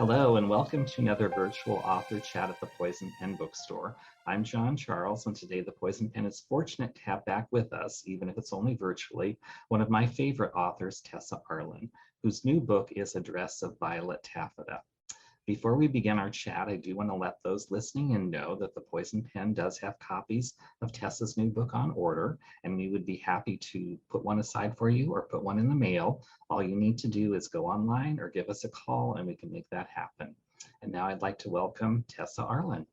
Hello, and welcome to another virtual author chat at the Poison Pen Bookstore. I'm John Charles, and today the Poison Pen is fortunate to have back with us, even if it's only virtually, one of my favorite authors, Tessa Arlen, whose new book is A Dress of Violet Taffeta. Before we begin our chat, I do want to let those listening in know that the Poison Pen does have copies of Tessa's new book on order, and we would be happy to put one aside for you or put one in the mail. All you need to do is go online or give us a call and we can make that happen. And now I'd like to welcome Tessa Arlen.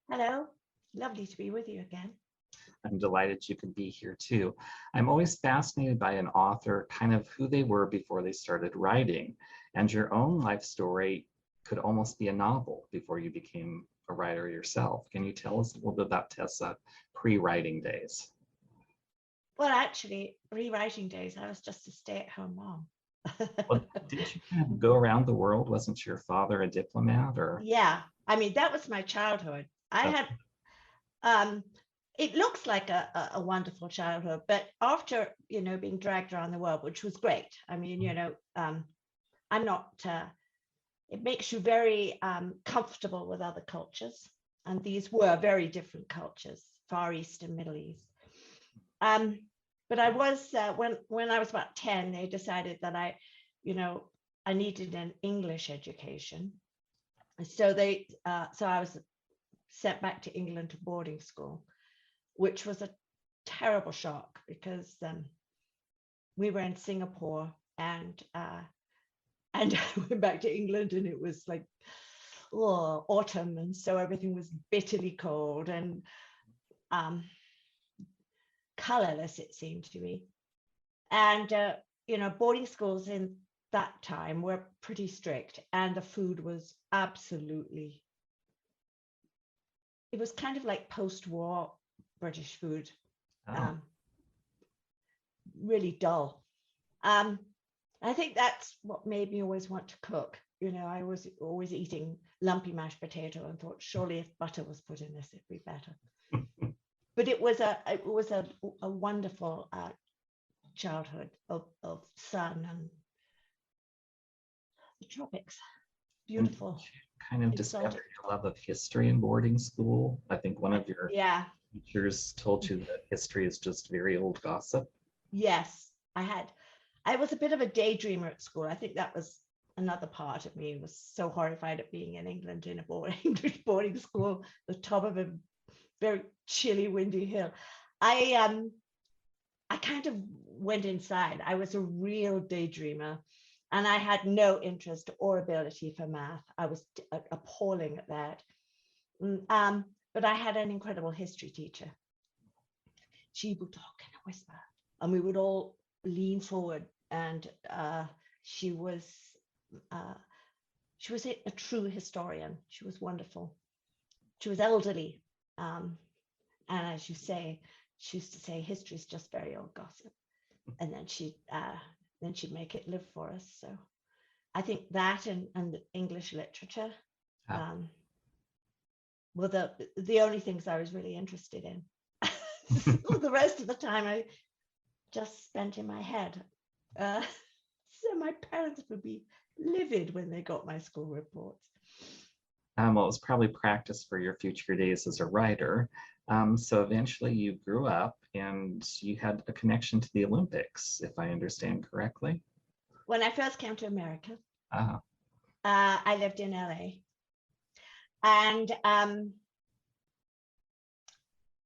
Hello, lovely to be with you again. I'm delighted you could be here too. I'm always fascinated by an author, kind of who they were before they started writing. And your own life story could almost be a novel before you became a writer yourself. Can you tell us a little bit about Tessa pre-writing days? Well, actually, rewriting days, I was just a stay-at-home mom. Well, did you kind of go around the world? Wasn't your father a diplomat or? Yeah, I mean, that was my childhood. It looks like a wonderful childhood, but after, being dragged around the world, which was great. I mean, I'm not, it makes you very comfortable with other cultures. And these were very different cultures, Far East and Middle East. But I was, when I was about 10, they decided that I needed an English education. So I was sent back to England to boarding school, which was a terrible shock because we were in Singapore and I went back to England and it was like autumn, and so everything was bitterly cold and colorless, it seemed to me. And boarding schools in that time were pretty strict, and the food was absolutely, it was kind of like post-war British food. Really dull. I think that's what made me always want to cook. I was always eating lumpy mashed potato and thought, surely if butter was put in this, it'd be better. But it was a wonderful childhood of sun and the tropics. Beautiful. Kind of discovered your love of history in boarding school. I think one of your teachers told you that history is just very old gossip. Yes, I was a bit of a daydreamer at school. I think that was another part of me. Was so horrified at being in England in English boarding school, the top of a very chilly, windy hill. I kind of went inside. I was a real daydreamer, and I had no interest or ability for math. I was appalling at that. But I had an incredible history teacher. She would talk in a whisper, and we would all lean forward. And she was a true historian. She was wonderful. She was elderly. And as you say, she used to say, history is just very old gossip. And then she'd make it live for us. So I think that and the English literature were the only things I was really interested in. The rest of the time I just spent in my head. So my parents would be livid when they got my school reports. Well, it was probably practice for your future days as a writer. So eventually you grew up and you had a connection to the Olympics, if I understand correctly. When I first came to America, I lived in LA. And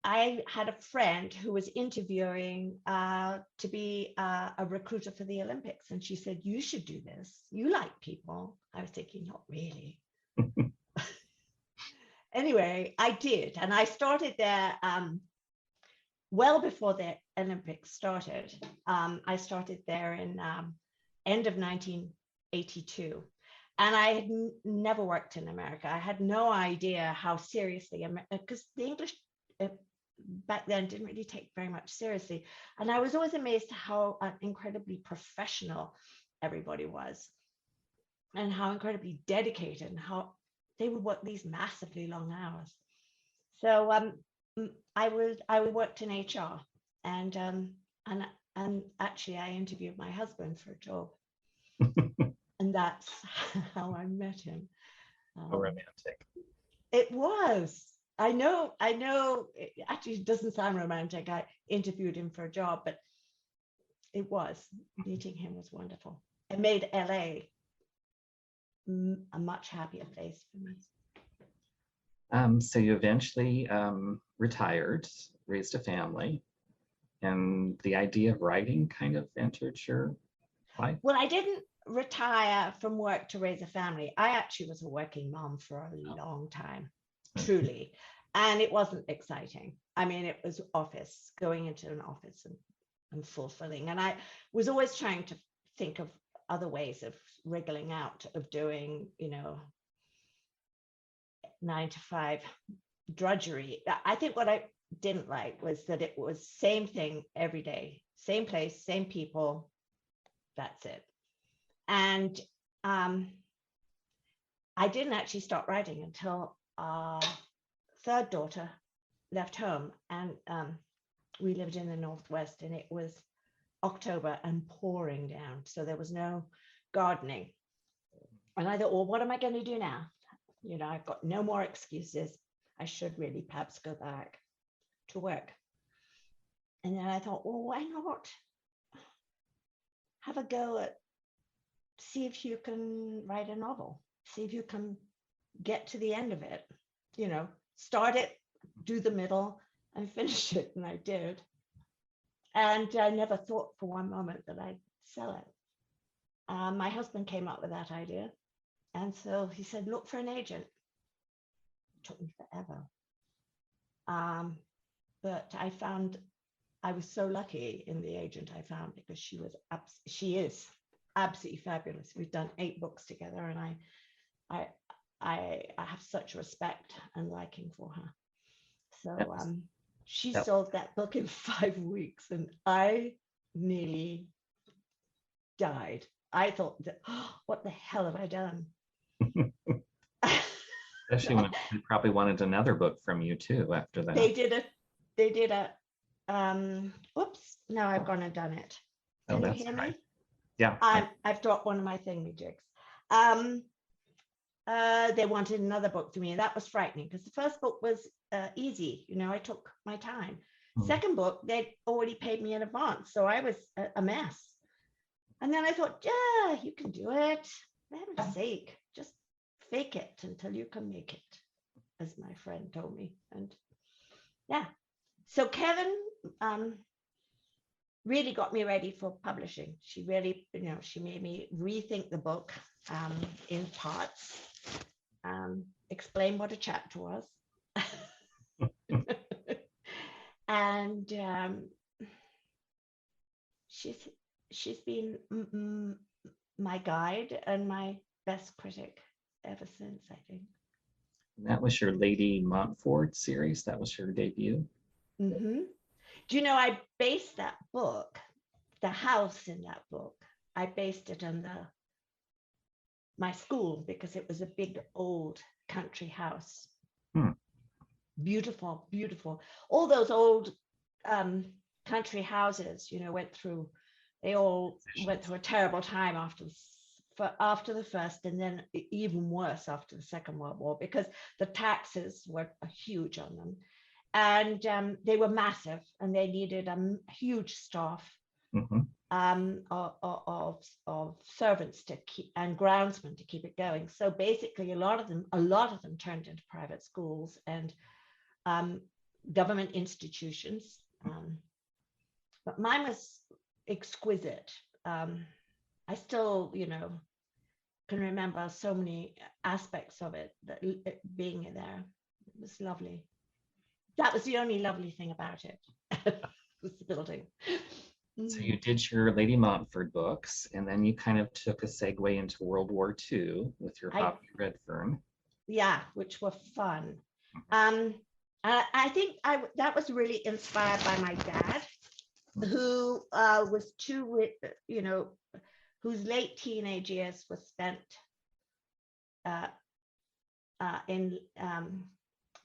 I had a friend who was interviewing to be a recruiter for the Olympics. And she said, you should do this. You like people. I was thinking, not really. Anyway, I did. And I started there well before the Olympics started. I started there in end of 1982. And I had never worked in America. I had no idea how seriously, because the English back then didn't really take very much seriously. And I was always amazed how incredibly professional everybody was and how incredibly dedicated and how they would work these massively long hours. So I worked in HR and actually I interviewed my husband for a job. And that's how I met him. How romantic. It was. I know, it actually doesn't sound romantic. I interviewed him for a job, but it was. Meeting him was wonderful. It made LA a much happier place for me. So you eventually retired, raised a family, and the idea of writing kind of entered your life? Well, I didn't retire from work to raise a family. I actually was a working mom for a long time, truly. And it wasn't exciting. I mean, it was office, going into an office and fulfilling. And I was always trying to think of other ways of wriggling out of doing, 9 to 5 drudgery. I think what I didn't like was that it was same thing every day, same place, same people. That's it. And I didn't actually stop writing until our third daughter left home, and we lived in the Northwest, and it was October and pouring down, so there was no gardening. And I thought, well, what am I going to do now? I've got no more excuses. I should really perhaps go back to work. And then I thought, well, why not have a go at, see if you can write a novel, see if you can get to the end of it, start it, do the middle, and finish it. And I did. And I never thought for one moment that I'd sell it. My husband came up with that idea. And so he said, look for an agent. It took me forever. But I was so lucky in the agent I found, because she is absolutely fabulous. We've done 8 books together, and I have such respect and liking for her. So she sold that book in 5 weeks, and I nearly died. I thought, what the hell have I done? Especially when they probably wanted another book from you too after that. They did a whoops, now I've gone and done it. Can you hear me? Yeah. I've dropped one of my thingy jigs. They wanted another book for me, and that was frightening, because the first book was easy. I took my time. Second book, they'd already paid me in advance, so I was a mess. And then I thought, yeah, you can do it. For heaven's sake, just fake it until you can make it, as my friend told me. And yeah, so Kevin really got me ready for publishing. She really, she made me rethink the book in parts, explain what a chapter was. And she's been my guide and my best critic ever since, I think. And that was your Lady Montford series. That was your debut. Mm-hmm. Do you know, I based that book, the house in that book, I based it on my school, because it was a big old country house. Beautiful, beautiful. All those old country houses, they all went through a terrible time after the first, and then even worse after the Second World War, because the taxes were huge on them. And they were massive, and they needed a huge staff of servants to keep, and groundsmen to keep it going. So basically, a lot of them turned into private schools and government institutions. But mine was exquisite. I still, can remember so many aspects of it, that being in there. It was lovely. That was the only lovely thing about it, was the building. So you did your Lady Montford books, and then you kind of took a segue into World War II with your Poppy Red Fern. Yeah, which were fun. I think that was really inspired by my dad, who was whose late teenage years was spent in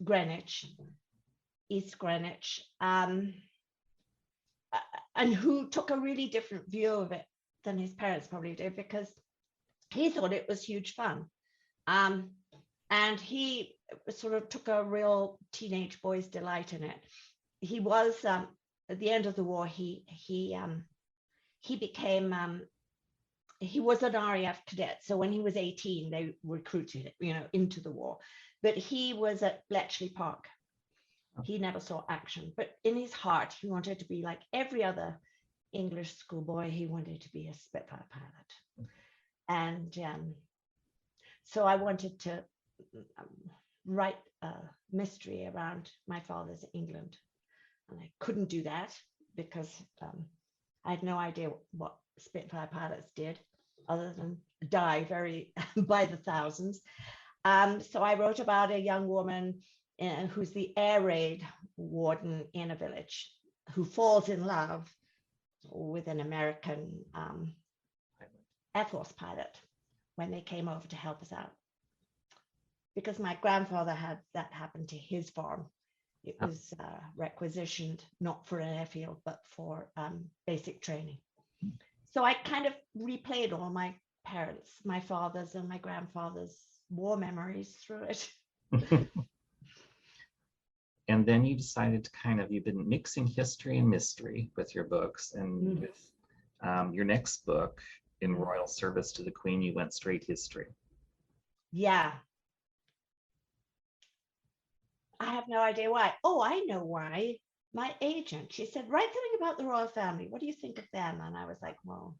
Greenwich, East Greenwich, and who took a really different view of it than his parents probably did, because he thought it was huge fun. Um, and he sort of took a real teenage boy's delight in it. He was at the end of the war. He became he was an RAF cadet. So when he was 18, they recruited him, into the war. But he was at Bletchley Park. He never saw action, but in his heart, he wanted to be like every other English schoolboy. He wanted to be a Spitfire pilot. And so I wanted to write a mystery around my father's England. And I couldn't do that because I had no idea what Spitfire pilots did other than die very by the thousands. So I wrote about a young woman who's the air raid warden in a village who falls in love with an American Air Force pilot when they came over to help us out. Because my grandfather had that happen to his farm. It was requisitioned not for an airfield, but for basic training. So I kind of replayed all my parents, my father's and my grandfather's war memories through it. And then you decided to you've been mixing history and mystery with your books. And with your next book, In Royal Service to the Queen, you went straight history. Yeah. I have no idea why. Oh, I know why. My agent, she said, write something about the royal family. What do you think of them? And I was like, well,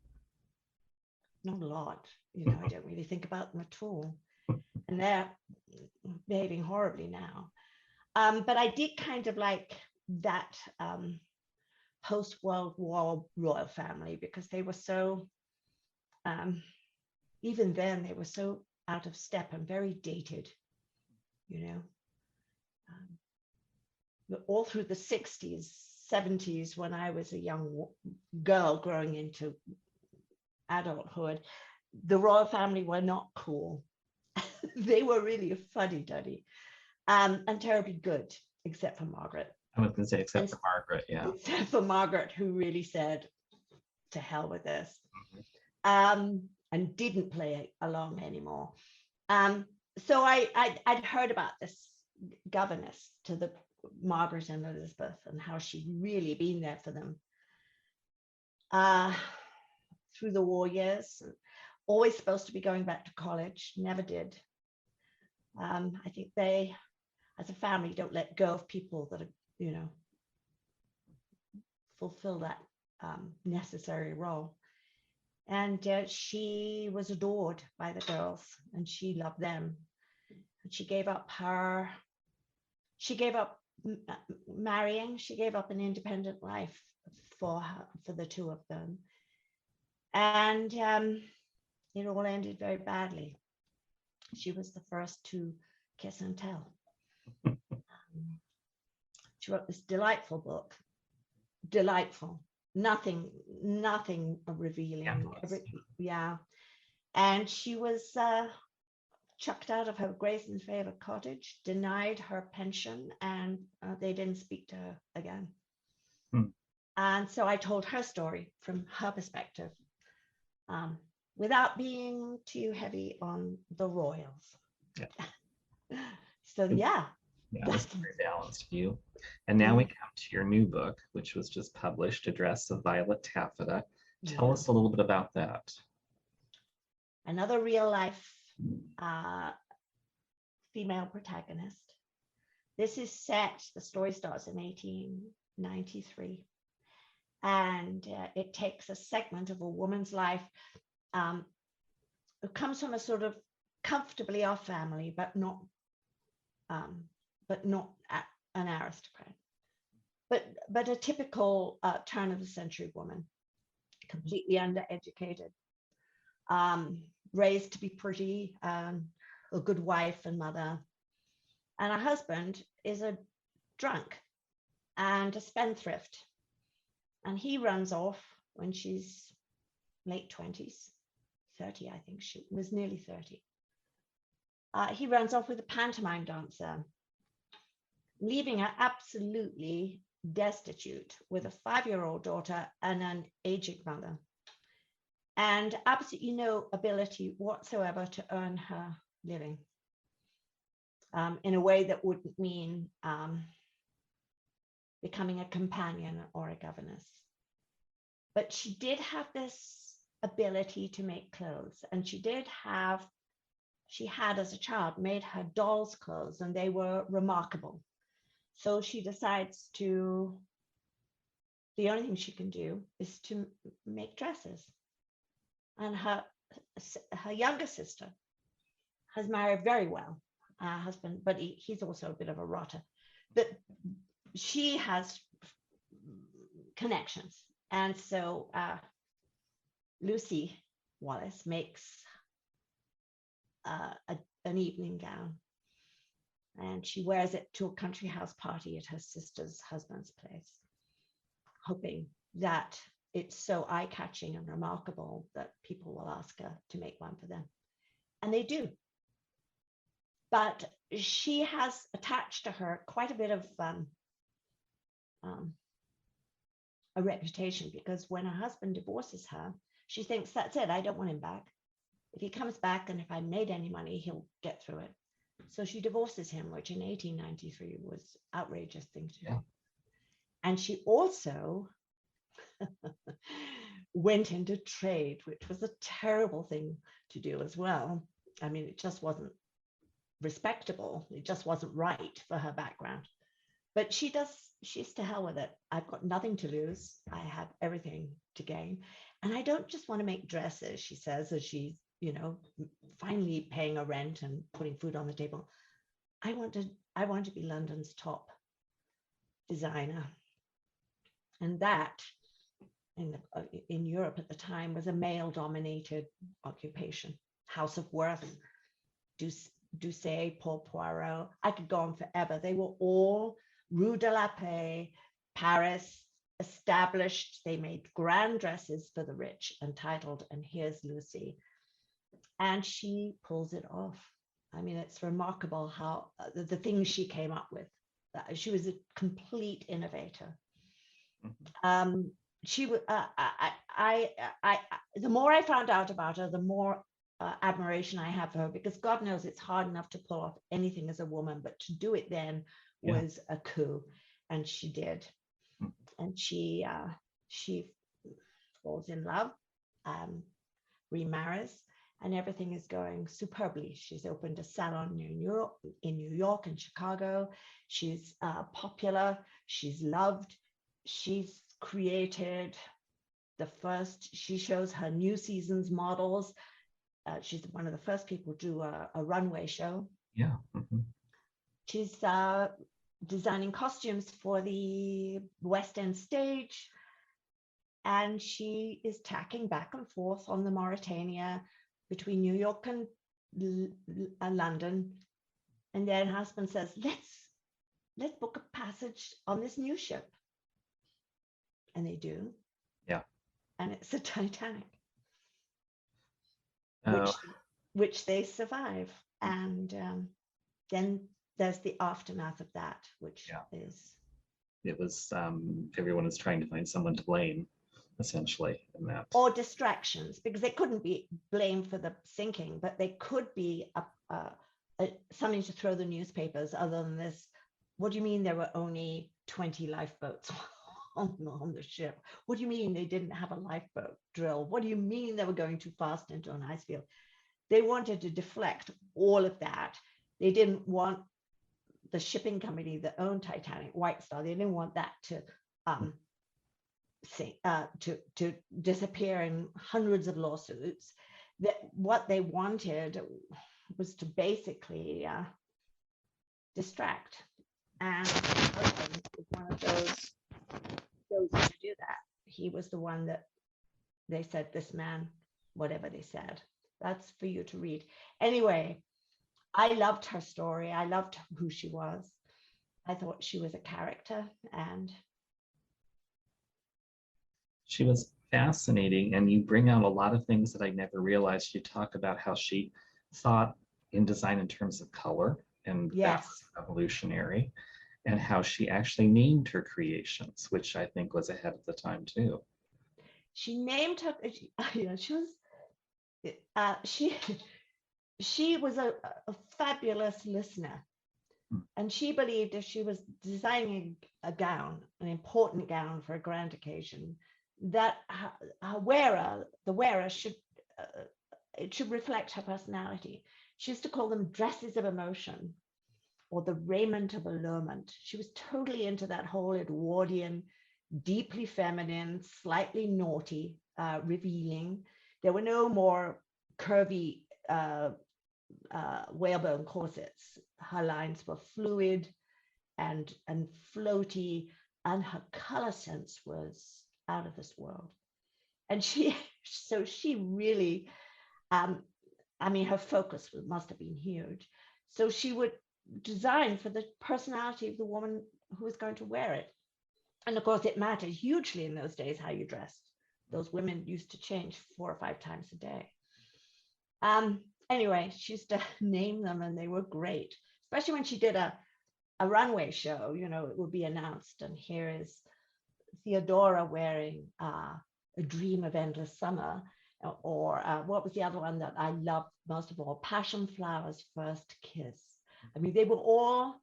not a lot. I don't really think about them at all. And they're behaving horribly now. But I did kind of like that post-World War royal family because they were so, even then, they were so out of step and very dated, all through the 60s, 70s, when I was a young girl growing into adulthood, the royal family were not cool. They were really a fuddy-duddy and terribly good, except for Margaret. I was going to say, except for Margaret, yeah. Except for Margaret, who really said, to hell with this, and didn't play along anymore. So I'd heard about this governess to the Margaret and Elizabeth and how she'd really been there for them through the war years. Always supposed to be going back to college, never did. I think they, as a family, don't let go of people that are, fulfill that necessary role. And she was adored by the girls, and she loved them. And she gave up marrying. She gave up an independent life for the two of them. And it all ended very badly. She was the first to kiss and tell. She wrote this delightful book. Delightful. Nothing revealing. Yeah. And she was chucked out of her Grayson's favorite cottage, denied her pension, and they didn't speak to her again. And so I told her story from her perspective, without being too heavy on the royals. Yeah. So yeah. Yeah, that's a very balanced view. And now we come to your new book, which was just published, Address of Violet Taffeta. Tell us a little bit about that. Another real life female protagonist. This is set, the story starts in 1893. And it takes a segment of a woman's life who comes from a sort of comfortably off family, but not an aristocrat, but a typical turn of the century woman, completely undereducated, raised to be pretty, a good wife and mother, and her husband is a drunk and a spendthrift, and he runs off when she's late 20s, 30, I think she was nearly 30. He runs off with a pantomime dancer, leaving her absolutely destitute with a 5-year-old daughter and an aging mother. and absolutely no ability whatsoever to earn her living in a way that wouldn't mean becoming a companion or a governess. But she did have this ability to make clothes, and she had as a child made her dolls' clothes, and they were remarkable. So she decides the only thing she can do is to make dresses. And her younger sister has married very well, husband, but he's also a bit of a rotter. But she has connections. And so Lucy Wallace makes an evening gown, and she wears it to a country house party at her sister's husband's place, hoping that it's so eye-catching and remarkable that people will ask her to make one for them. And they do. But she has attached to her quite a bit of a reputation, because when her husband divorces her, she thinks, that's it, I don't want him back. If he comes back and if I made any money, he'll get through it. So she divorces him, which in 1893 was an outrageous thing to do. And she also went into trade, which was a terrible thing to do as well. I mean, it just wasn't respectable. It just wasn't right for her background. But she's to hell with it. I've got nothing to lose. I have everything to gain. And I don't just want to make dresses, she says, as she's, finally paying her rent and putting food on the table. I want to be London's top designer. And that in Europe at the time was a male-dominated occupation. House of Worth, Doucet, Paul Poirot. I could go on forever. They were all Rue de la Paix, Paris, established. They made grand dresses for the rich, entitled, and here's Lucy. And she pulls it off. I mean, it's remarkable how the things she came up with. She was a complete innovator. She would. The more I found out about her, the more admiration I have for her, because God knows it's hard enough to pull off anything as a woman, but to do it then was a coup, and she did. And she falls in love, remarries, and everything is going superbly. She's opened a salon in New York and Chicago. She's popular. She's loved. She's created she shows her new season's models. She's one of the first people to do a runway show. Yeah. She's designing costumes for the West End stage. And she is tacking back and forth on the Mauritania between New York and London. And then her husband says, let's book a passage on this new ship. And they do. Yeah. And it's the Titanic, Oh. which they survive. And then there's the aftermath of that, which is... It was, everyone is trying to find someone to blame, essentially, in that. Or distractions, because they couldn't be blamed for the sinking, but they could be something to throw the newspapers other than this. What do you mean there were only 20 lifeboats on the ship? What do you mean they didn't have a lifeboat drill? What do you mean they were going too fast into an ice field? They wanted to deflect all of that. They didn't want the shipping company that owned Titanic, White Star, they didn't want that to disappear in hundreds of lawsuits. That what they wanted was to basically distract. And her husband was one of those to do that. He was the one that they said, this man, whatever they said. That's for you to read. Anyway, I loved her story. I loved who she was. I thought she was a character, and she was fascinating. And you bring out a lot of things that I never realized. You talk about how she thought in design in terms of color, and that's evolutionary, and how she actually named her creations, which I think was ahead of the time too. she named her, yeah, she she was a fabulous listener. And she believed if she was designing a gown, an important gown for a grand occasion, that the wearer should, it should reflect her personality. She used to call them dresses of emotion or the raiment of allurement. She was totally into that whole Edwardian, deeply feminine, slightly naughty, revealing. There were no more curvy whalebone corsets. Her lines were fluid and floaty, and her color sense was out of this world. And she really, I mean, her focus must have been huge. So she would design for the personality of the woman who was going to wear it. And of course, it mattered hugely in those days how you dressed. Those women used to change 4 or 5 times a day. Anyway, she used to name them, and they were great, especially when she did a runway show. You know, it would be announced, and here is Theodora wearing A Dream of Endless Summer, or what was the other one that I loved most of all? Passion Flower's First Kiss. I mean, they were all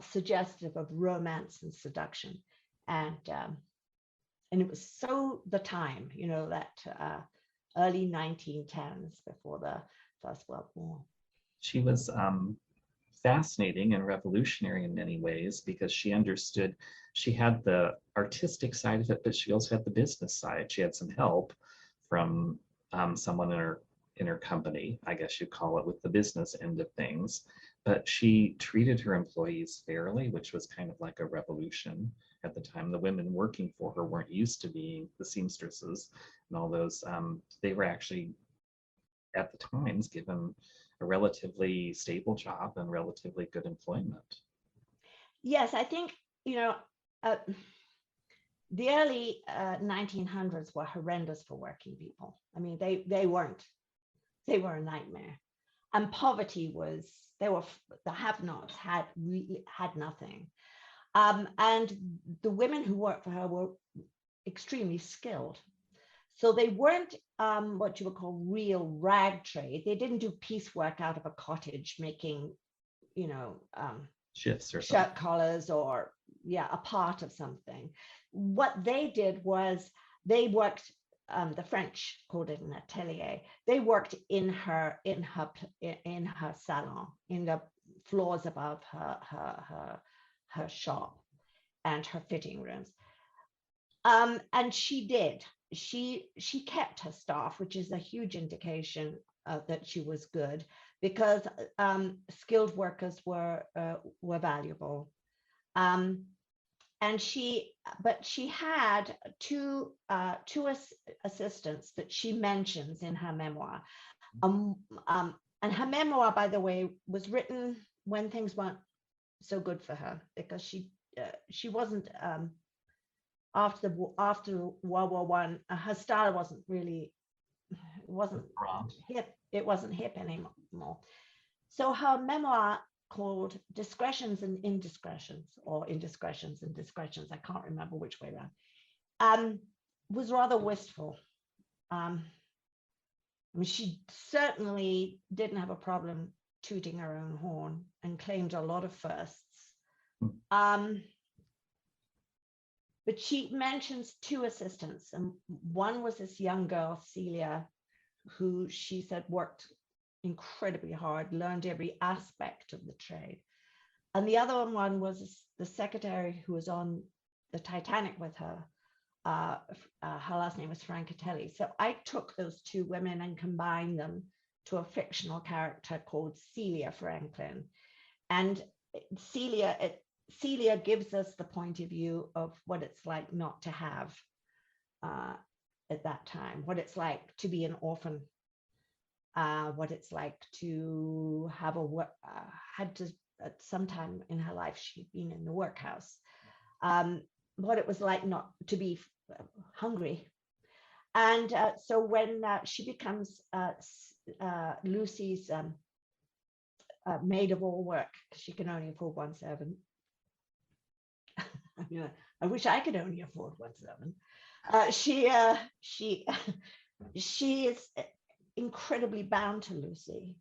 suggestive of romance and seduction, and it was so the time, you know, that early 1910s, before the First World War. She was fascinating and revolutionary in many ways because she understood, she had the artistic side of it, but she also had the business side. She had some help from someone in her company, I guess you call it, with the business end of things. But she treated her employees fairly, which was kind of like a revolution at the time. The women working for her weren't used to being the seamstresses and all those. They were actually, at the times, given a relatively stable job and relatively good employment. Yes, I think, you know, the early 1900s were horrendous for working people. I mean, they were a nightmare. And poverty was, the have-nots had nothing. And the women who worked for her were extremely skilled. So they weren't what you would call real rag trade. They didn't do piecework out of a cottage making, you know, shifts or shirt collars, or a part of something. What they did was they worked, the French called it an atelier. They worked in her salon, in the floors above her shop and her fitting rooms. And she did. She kept her staff, which is a huge indication that she was good, because skilled workers were valuable. And she had two assistants that she mentions in her memoir. And her memoir, by the way, was written when things weren't so good for her, because she wasn't, after World War One, her style wasn't hip. It wasn't hip anymore. So her memoir, called Discretions and Indiscretions, or Indiscretions and Discretions, I can't remember which way around, was rather wistful. I mean, she certainly didn't have a problem tooting her own horn and claimed a lot of firsts. But she mentions 2 assistants, and one was this young girl, Celia, who she said worked incredibly hard, learned every aspect of the trade. And the other one was the secretary who was on the Titanic with her. Her last name was Francatelli. So I took those 2 women and combined them to a fictional character called Celia Franklin. And Celia gives us the point of view of what it's like not to have at that time, what it's like to be an orphan, what it's like to have had to, at some time in her life, she'd been in the workhouse, what it was like not to be hungry. And so when she becomes Lucy's maid of all work, she can only afford 1 servant. I wish I could only afford 1/7. She she is incredibly bound to Lucy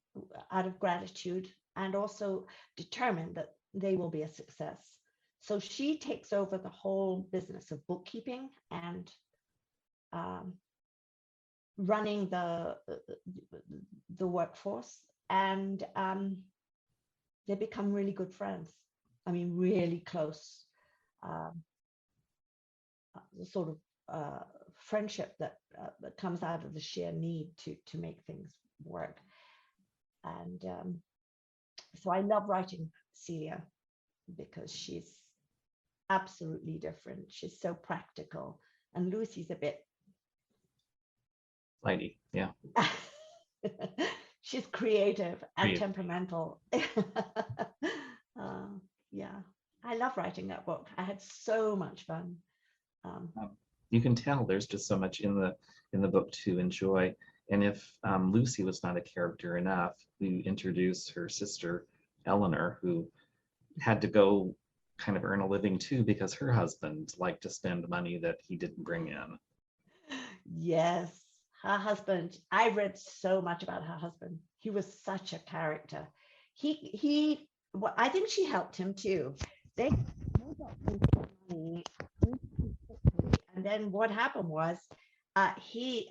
out of gratitude and also determined that they will be a success. So she takes over the whole business of bookkeeping and um, running the workforce, and they become really good friends. I mean, really close. The sort of friendship that comes out of the sheer need to make things work. And so I love writing Celia because she's absolutely different. She's so practical, and Lucy's a bit Lady, yeah. She's creative and temperamental. Yeah, I love writing that book. I had so much fun. You can tell there's just so much in the book to enjoy. And if Lucy was not a character enough, we introduce her sister Eleanor, who had to go kind of earn a living too because her husband liked to spend money that he didn't bring in. Yes, her husband. I read so much about her husband. He was such a character. He well, I think she helped him too. They got money, and then what happened was he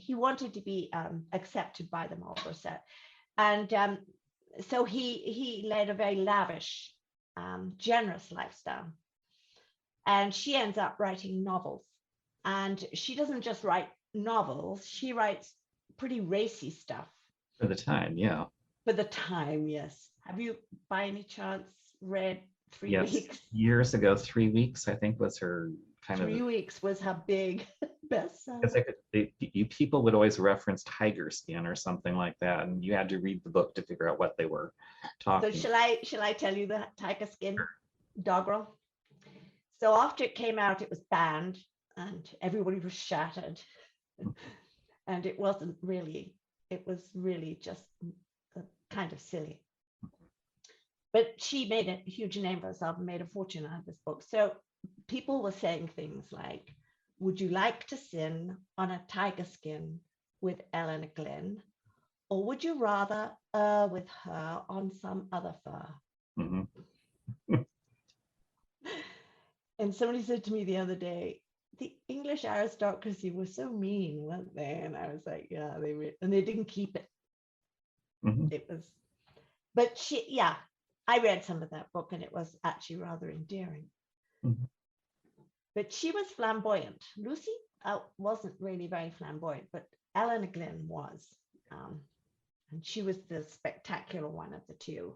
wanted to be accepted by them all for a set, and so he led a very lavish, generous lifestyle, and she ends up writing novels. And she doesn't just write novels, she writes pretty racy stuff. For the time, yeah. For the time, yes. Have you, by any chance, read 3 Yes. Weeks? Years ago, 3 Weeks, I think, was her kind 3 Weeks was her big bestseller. You people would always reference tiger skin or something like that, and you had to read the book to figure out what they were talking. So shall I tell you the tiger skin doggerel? So after it came out, it was banned, and everybody was shattered. And it was really just kind of silly. But she made a huge name for herself and made a fortune out of this book. So people were saying things like, would you like to sin on a tiger skin with Eleanor Glynn, or would you rather err with her on some other fur? Mm-hmm. And somebody said to me the other day, the English aristocracy was so mean, weren't they? And I was like, yeah, they were, and they didn't keep it. Mm-hmm. It was, but I read some of that book and it was actually rather endearing. Mm-hmm. But she was flamboyant. Lucy wasn't really very flamboyant, but Eleanor Glynn was. And she was the spectacular one of the two.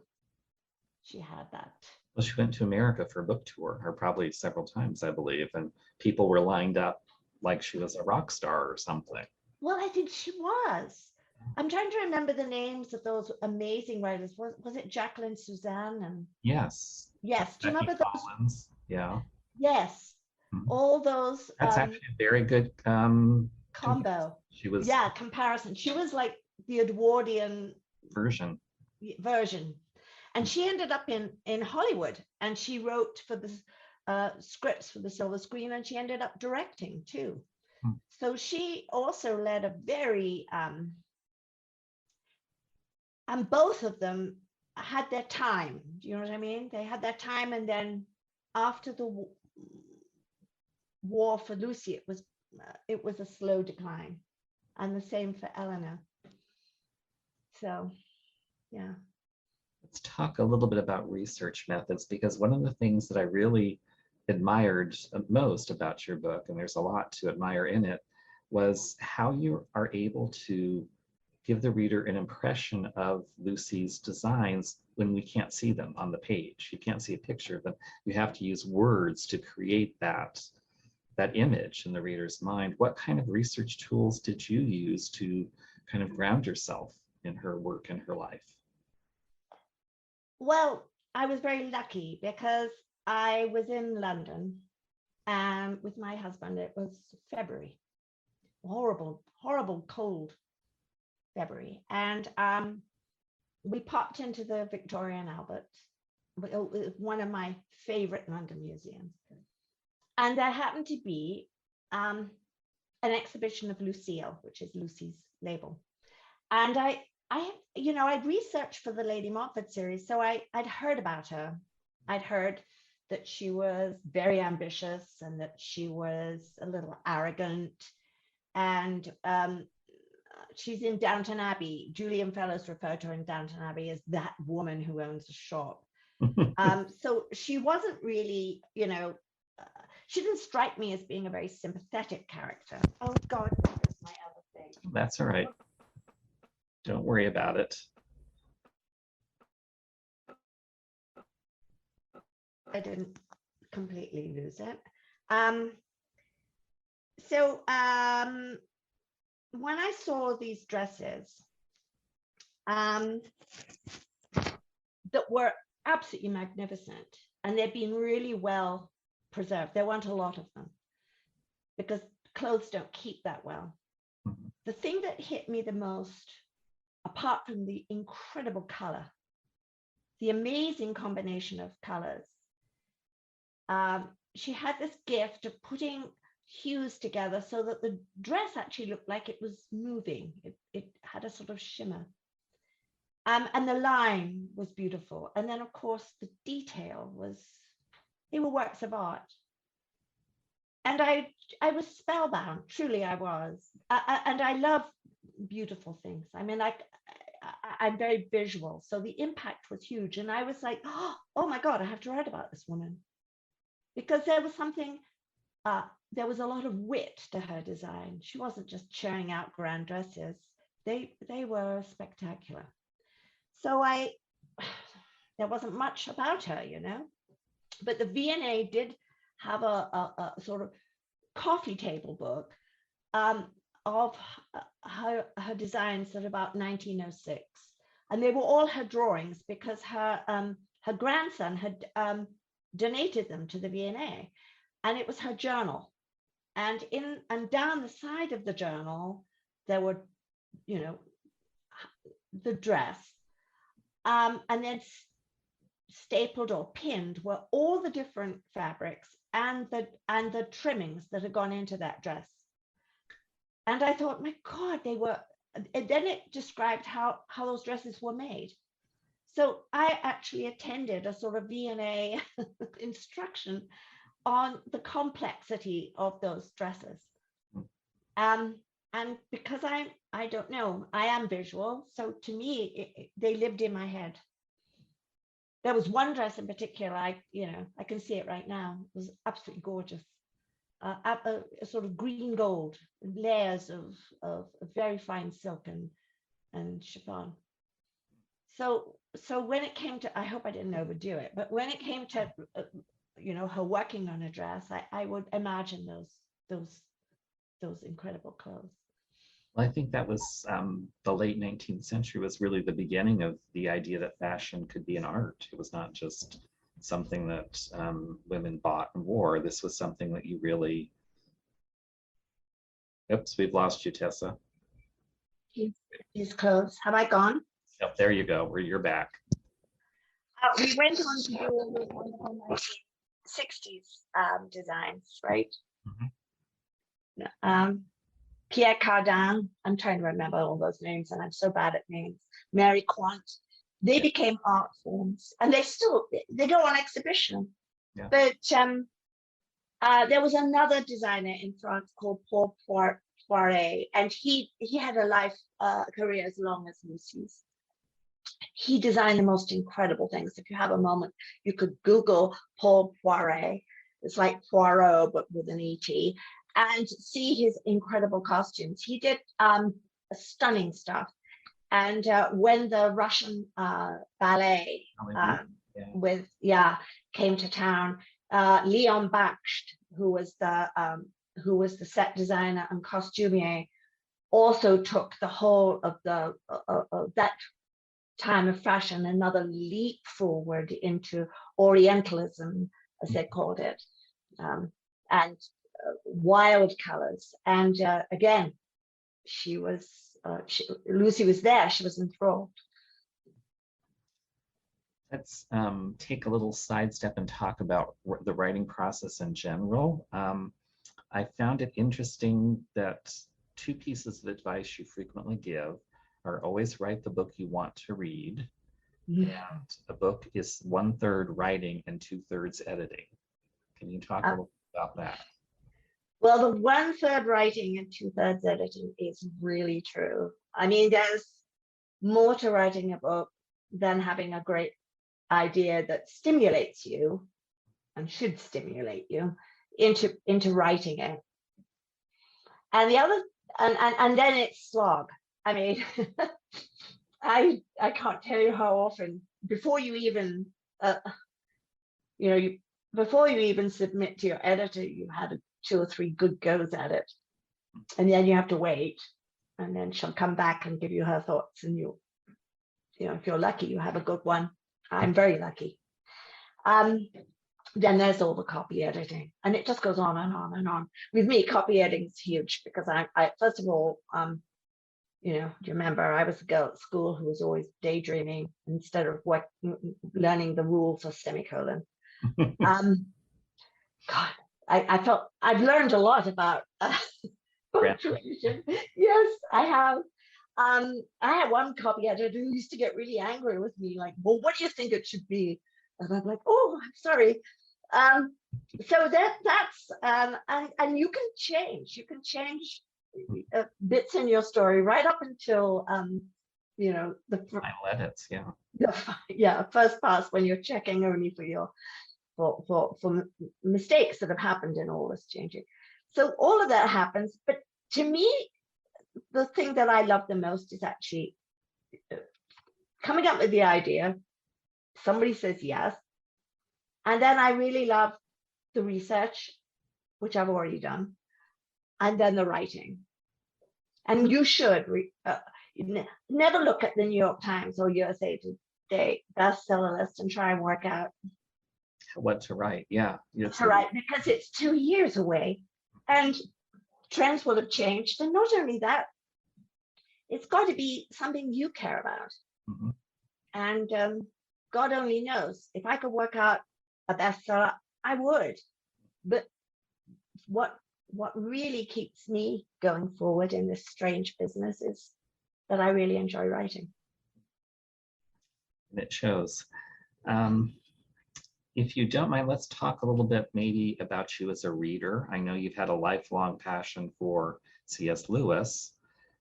She had that. Well, she went to America for a book tour, or probably several times, I believe, and people were lined up like she was a rock star or something. Well, I think she was. I'm trying to remember the names of those amazing writers. Was it Jacqueline Suzanne? And yes. Do you remember those? Collins. Yeah. Yes. Mm-hmm. All those. That's actually a very good combo. She was. Yeah, comparison. She was like the Edwardian version. And she ended up in Hollywood, and she wrote for the scripts for the silver screen, and she ended up directing too. So she also led a very, and both of them had their time. Do you know what I mean? They had their time, and then after the war for Lucy, it was a slow decline, and the same for Eleanor. So, yeah. Let's talk a little bit about research methods, because one of the things that I really admired most about your book, and there's a lot to admire in it, was how you are able to give the reader an impression of Lucy's designs when we can't see them on the page. You can't see a picture of them. You have to use words to create that image in the reader's mind. What kind of research tools did you use to kind of ground yourself in her work and her life? Well, I was very lucky because I was in London with my husband. It was February, horrible, cold February. And we popped into the Victoria and Albert, one of my favorite London museums. And there happened to be an exhibition of Lucille, which is Lucy's label. And I'd researched for the Lady Montfort series, so I'd heard about her. I'd heard that she was very ambitious and that she was a little arrogant. And she's in Downton Abbey. Julian Fellows referred to her in Downton Abbey as that woman who owns a shop. So she wasn't really, she didn't strike me as being a very sympathetic character. Oh God, that's my other thing. That's all right. Don't worry about it. I didn't completely lose it. So when I saw these dresses that were absolutely magnificent, and they'd been really well preserved, there weren't a lot of them because clothes don't keep that well. Mm-hmm. The thing that hit me the most, apart from the incredible color, the amazing combination of colors, she had this gift of putting hues together so that the dress actually looked like it was moving. It had a sort of shimmer. And the line was beautiful. And then, of course, the detail they were works of art. And I was spellbound, truly I was. And I love beautiful things. I mean, I'm very visual. So the impact was huge. And I was like, oh my God, I have to write about this woman. Because there was something, there was a lot of wit to her design. She wasn't just churning out grand dresses. They were spectacular. So there wasn't much about her, but the V&A did have a sort of coffee table book of her designs at about 1906. And they were all her drawings because her grandson had donated them to the V&A, and it was her journal. And down the side of the journal, there were, the dress. And then stapled or pinned were all the different fabrics and the trimmings that had gone into that dress. And I thought, my God, they were. And then it described how those dresses were made. So I actually attended a sort of V&A instruction on the complexity of those dresses. And because I don't know, I am visual. So to me, they lived in my head. There was one dress in particular, I can see it right now. It was absolutely gorgeous. A sort of green gold, layers of very fine silk and chiffon. So when it came to, I hope I didn't overdo it, but when it came to, her working on a dress, I would imagine those incredible clothes. Well, I think that was the late 19th century was really the beginning of the idea that fashion could be an art. It was not just something that women bought and wore. This was something that you really... Oops, we've lost you, Tessa. These clothes. Have I gone? Yep, there you go. You're back. We went on to do all those wonderful 1960s designs, right? Mm-hmm. Pierre Cardin, I'm trying to remember all those names, and I'm so bad at names. Mary Quant, they became art forms, and they go on exhibition. Yeah. But there was another designer in France called Paul Poiret, and he had a life career as long as Lucy's. He designed the most incredible things. If you have a moment, you could Google Paul Poiret. It's like Poirot, but with an E-T. And see his incredible costumes. He did stunning stuff. And when the Russian ballet came to town, Leon Bakst, who was the set designer and costumier, also took the whole of that time of fashion another leap forward into Orientalism, as they called it, and wild colors. And again, Lucy was there. She was enthralled. Let's take a little sidestep and talk about the writing process in general. I found it interesting that two pieces of advice you frequently give are always write the book you want to read, and a book is 1/3 writing and 2/3 editing. Can you talk a Uh, little about that? well, the 1/3 writing and 2/3 editing is really true. I mean, there's more to writing a book than having a great idea that stimulates you and should stimulate you into writing it. And the other, and then it's slog. I mean, I can't tell you how often before you even you know before you even submit to your editor, you had 2 or 3 good goes at it, and then you have to wait, and then she'll come back and give you her thoughts, and you know, if you're lucky, you have a good one. I'm very lucky. Then there's all the copy editing, and it just goes on and on and on. With me, copy editing is huge because I first of all, you know, do you remember I was a girl at school who was always daydreaming instead of learning the rules of semicolon. God, I felt I've learned a lot about punctuation. Yes, I have. I had one copy editor who used to get really angry with me, like, well, what do you think it should be? And I'm like, oh, I'm sorry. So that's and you can change bits in your story right up until you know, Final edits, yeah. yeah, first pass, when you're checking only for your for mistakes that have happened in all this changing. So all of that happens, but to me, the thing that I love the most is actually coming up with the idea. Somebody says yes, and then I really love the research, which I've already done, and then the writing. And you should never look at the New York Times or USA Today bestseller list and try and work out What to write, yeah. to write, because it's 2 years away, and trends will have changed. And not only that, it's got to be something you care about. Mm-hmm. And God only knows, if I could work out a bestseller, I would. But what really keeps me going forward in this strange business is that I really enjoy writing. And it shows. If you don't mind, let's talk a little bit maybe about you as a reader. I know you've had a lifelong passion for C.S. Lewis,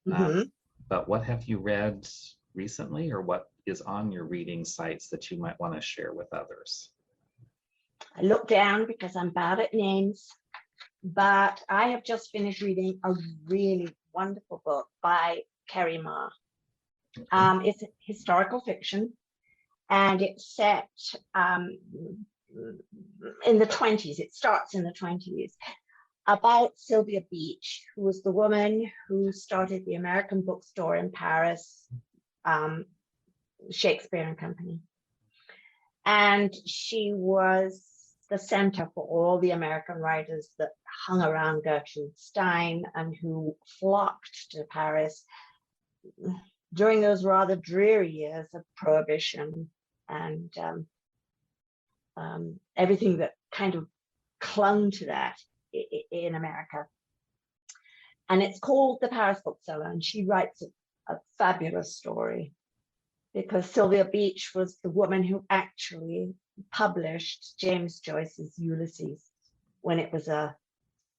but what have you read recently, or what is on your reading sites that you might want to share with others? I look down because I'm bad at names, but I have just finished reading a really wonderful book by Kerry Ma. Okay. It's historical fiction, and it's set in the 20s. It starts in the 20s, about Sylvia Beach, who was the woman who started the American bookstore in Paris, Shakespeare and Company. And she was the center for all the American writers that hung around Gertrude Stein and who flocked to Paris during those rather dreary years of Prohibition and everything that kind of clung to that in America. And it's called The Paris Bookseller, and she writes a fabulous story, because Sylvia Beach was the woman who actually published James Joyce's Ulysses when it was a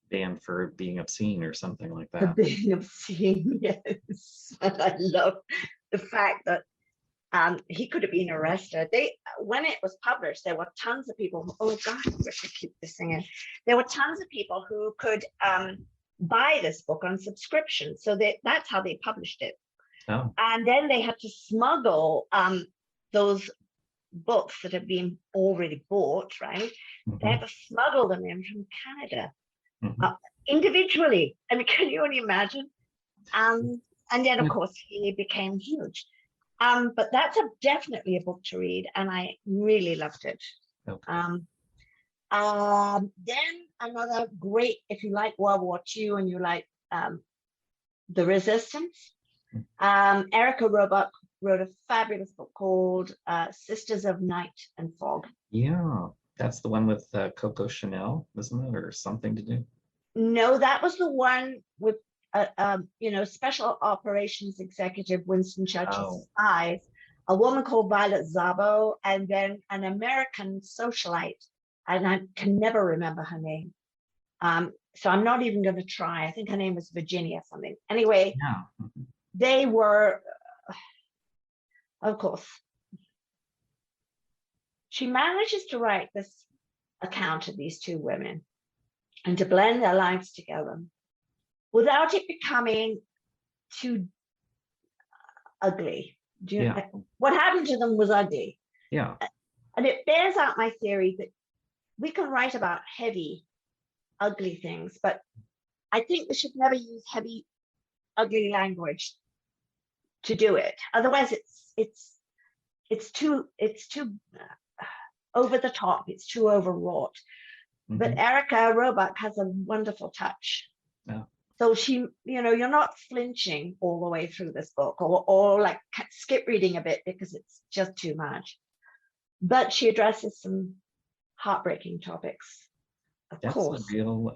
banned for being obscene or something like that. For being obscene, yes. And I love the fact that he could have been arrested. When it was published, there were tons of people. Oh God, I wish I keep this thing in. There were tons of people who could buy this book on subscription. So that's how they published it. Oh. And then they had to smuggle those books that had been already bought, right? Mm-hmm. They had to smuggle them in from Canada, individually. I mean, can you only imagine? And then, of course, he became huge. But that's definitely a book to read, and I really loved it. Okay. Then another great, if you like World War II and you like The Resistance, Erica Roebuck wrote a fabulous book called Sisters of Night and Fog. Yeah, that's the one with Coco Chanel, isn't it, or something to do? No, that was the one with Special Operations Executive Winston Churchill's Oh, spies, a woman called Violet Szabo, and then an American socialite, and I can never remember her name. So I'm not even going to try. I think her name was Virginia something. Anyway, yeah. they were, of course, she manages to write this account of these two women and to blend their lives together without it becoming too ugly. What happened to them was ugly. Yeah. And it bears out my theory that we can write about heavy, ugly things, but I think we should never use heavy, ugly language to do it. Otherwise, it's too over the top. It's too overwrought. Mm-hmm. But Erica Roebuck has a wonderful touch. Yeah. So she, you're not flinching all the way through this book, or like skip reading a bit because it's just too much. But she addresses some heartbreaking topics. Of course. That's a real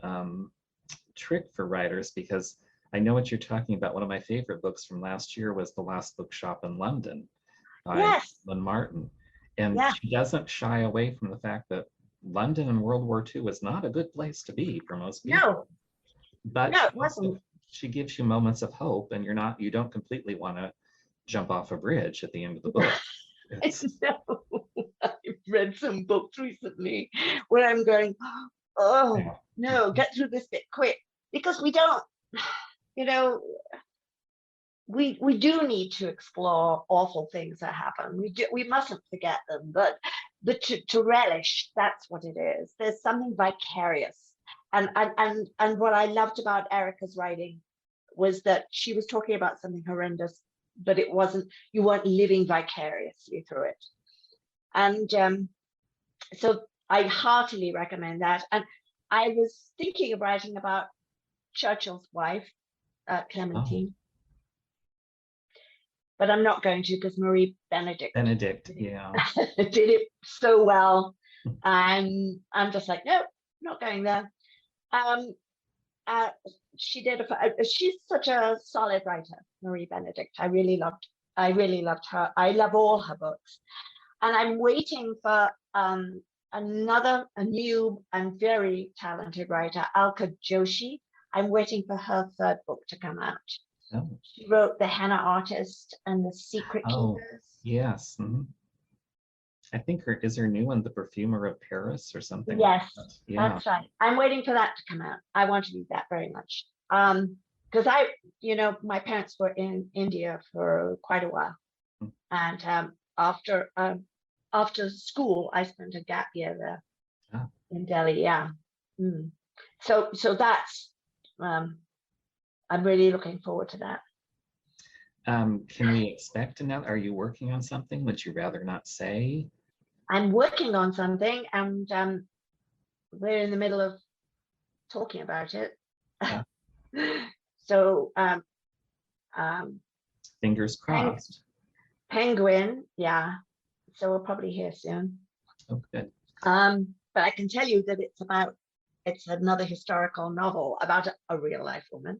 trick for writers, because I know what you're talking about. One of my favorite books from last year was The Last Bookshop in London by Lynn Martin. And she doesn't shy away from the fact that London in World War II was not a good place to be for most people. No. But no, it wasn't. She gives you moments of hope, and you don't completely want to jump off a bridge at the end of the book. No. I've read some books recently where I'm going, oh no, get through this bit quick, because we don't, we do need to explore awful things that happen. We mustn't forget them, but to relish, that's what it is. There's something vicarious. And what I loved about Erica's writing was that she was talking about something horrendous, but you weren't living vicariously through it. And so I heartily recommend that. And I was thinking of writing about Churchill's wife, Clementine. But I'm not going to, because Marie Benedict did it so well. And I'm just like, no, not going there. She's such a solid writer, Marie Benedict. I really loved her. I love all her books. And I'm waiting for a new and very talented writer, Alka Joshi. I'm waiting for her third book to come out. Oh. She wrote The Henna Artist and The Secret Keepers. Yes. Mm-hmm. I think her new one, The Perfumer of Paris, or something. Yes, like that. Yeah. That's right. I'm waiting for that to come out. I want to read that very much. Because my parents were in India for quite a while. Mm-hmm. And after school, I spent a gap year there in Delhi. Yeah. Mm. So that's, I'm really looking forward to that. Can we expect another? Are you working on something? Would you rather not say? I'm working on something, and we're in the middle of talking about it. Yeah. So fingers crossed. Penguin, yeah. So we'll probably hear soon. Oh, good. But I can tell you that it's another historical novel about a real life woman.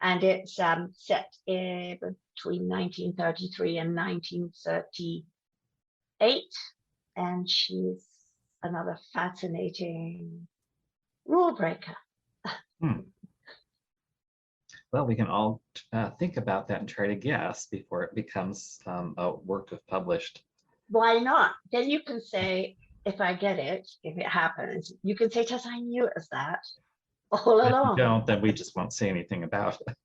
And it's set in between 1933 and 1938. And she's another fascinating rule breaker. Well, we can all think about that and try to guess before it becomes a work of published. Why not? Then you can say, if I get it, if it happens, you can say, Tess, I knew it was that all along. If you don't, then we just won't say anything about it.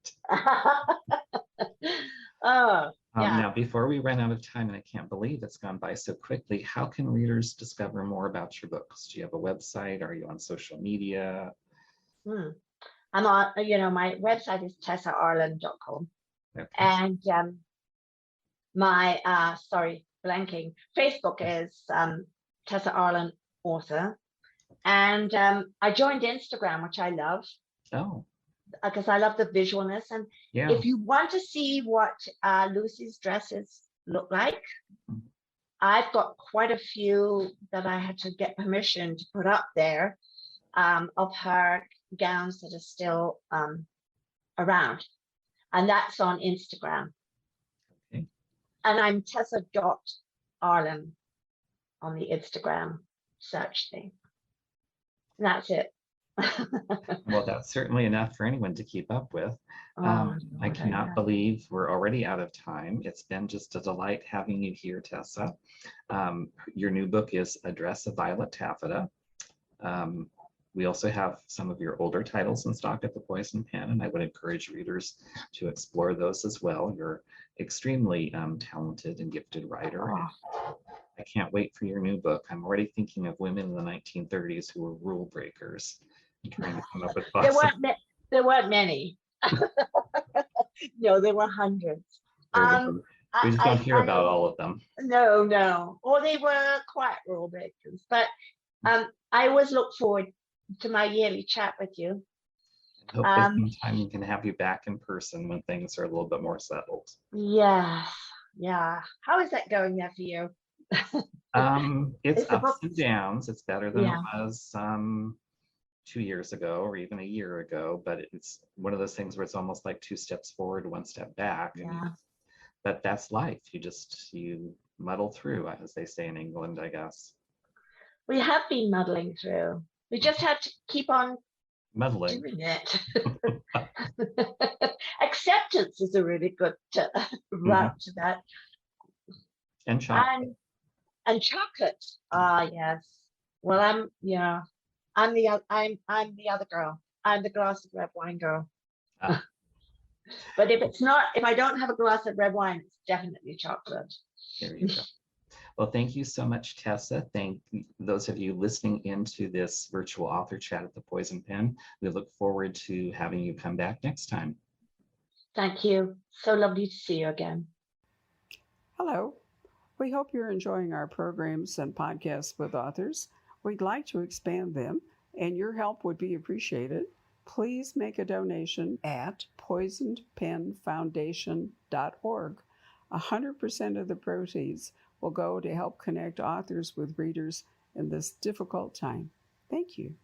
Oh, yeah. Now, before we run out of time, and I can't believe it's gone by so quickly, how can readers discover more about your books? Do you have a website? Are you on social media? I'm on, my website is tessaarlen.com. Okay. And my, blanking, Facebook is Tessa Arlen Author. And I joined Instagram, which I love. Oh. because I love the visualness. And Yeah. if you want to see what Lucy's dresses look like, I've got quite a few that I had to get permission to put up there of her gowns that are still around. And that's on Instagram. Okay. And I'm Tessa Arlen on the Instagram search thing. And that's it. Well, that's certainly enough for anyone to keep up with. Oh, I Lord, cannot believe we're already out of time. It's been just a delight having you here, Tessa. Your new book is A Dress of Violet Taffeta. We also have some of your older titles in stock at the Poison Pen, and I would encourage readers to explore those as well. You're extremely talented and gifted writer. And I can't wait for your new book. I'm already thinking of women in the 1930s who were rule breakers and trying to come up with awesome. There weren't many. No, there were hundreds. We just don't hear about all of them. No. Or they were quiet rule breakers. But I always look forward to my yearly chat with you. Hopefully sometime we can have you back in person when things are a little bit more settled. Yeah. How is that going there for you? It's ups and downs. It's better than it was 2 years ago or even a year ago, but it's one of those things where it's almost like 2 steps forward, 1 step back. But that's life. You muddle through, as they say in England, I guess. We have been muddling through. We just have to keep on muddling. Doing it. Acceptance is a really good route to that. And chocolate. And chocolate. Yes. Well, I'm the other girl. I'm the glass of red wine girl. But if I don't have a glass of red wine, it's definitely chocolate. There you go. Well, thank you so much, Tessa. Thank those of you listening into this virtual author chat at the Poison Pen. We look forward to having you come back next time. Thank you. So lovely to see you again. Hello. We hope you're enjoying our programs and podcasts with authors. We'd like to expand them, and your help would be appreciated. Please make a donation at poisonedpenfoundation.org. 100% of the proceeds will go to help connect authors with readers in this difficult time. Thank you.